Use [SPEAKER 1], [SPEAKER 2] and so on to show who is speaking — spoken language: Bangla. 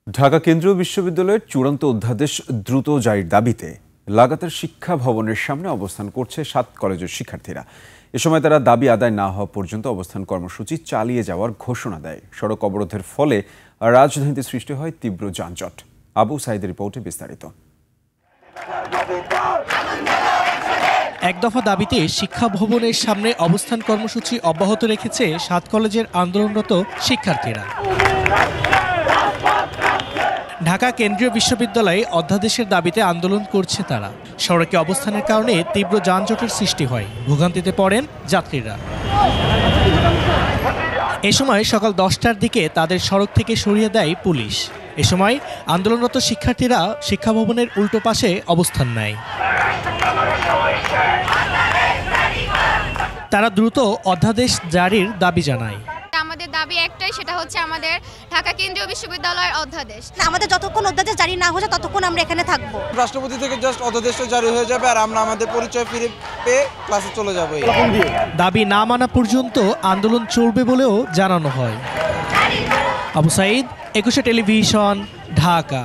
[SPEAKER 1] ঢাকা কেন্দ্রীয় বিশ্ববিদ্যালয়ের চূড়ান্ত অধ্যাদেশ দ্রুত জারির দাবিতে লাগাতার শিক্ষা ভবনের সামনে অবস্থান করছে 7 কলেজের শিক্ষার্থীরা। এ সময় তারা দাবি আদায় না হওয়া পর্যন্ত অবস্থান কর্মসূচি চালিয়ে যাওয়ার ঘোষণা দেয়। সড়ক অবরোধের ফলে রাজধানীতে সৃষ্টি হয় তীব্র যানজট। আবু সাইদের রিপোর্টে বিস্তারিত।
[SPEAKER 2] এক দফা দাবিতে শিক্ষা ভবনের সামনে অবস্থান কর্মসূচি অব্যাহত রেখেছে 7 কলেজের আন্দোলনরত শিক্ষার্থীরা। ঢাকা কেন্দ্রীয় বিশ্ববিদ্যালয়ে অধ্যাদেশের দাবিতে আন্দোলন করছে তারা। সড়কে অবস্থানের কারণে তীব্র যানজটের সৃষ্টি হয়, ভোগান্তিতে পড়েন যাত্রীরা। এ সময় সকাল 10টার দিকে তাদের সড়ক থেকে সরিয়ে দেয় পুলিশ। এ সময় আন্দোলনরত শিক্ষার্থীরা শিক্ষা ভবনের উল্টো পাশে অবস্থান নেয়। তারা দ্রুত অধ্যাদেশ জারির দাবি জানায়।
[SPEAKER 3] আমাদের দাবি একটাই, সেটা হচ্ছে আমাদের ঢাকা কেন্দ্রীয় বিশ্ববিদ্যালয়ের অধ্যাদেশ।
[SPEAKER 4] আমাদের যতক্ষণ অধ্যাদেশ জারি না হচ্ছে ততক্ষণ আমরা এখানে থাকবো।
[SPEAKER 5] রাষ্ট্রপতি থেকে জাস্ট অধ্যাদেশটা জারি হয়ে যাবে আর আমরা আমাদের পরিচয় ফিরে পেয়ে ক্লাসে চলে যাব।
[SPEAKER 2] দাবি না মানা পর্যন্ত আন্দোলন চলবে বলেও জানানো হয়। আবু সাইদ, 21 টেলিভিশন, ঢাকা।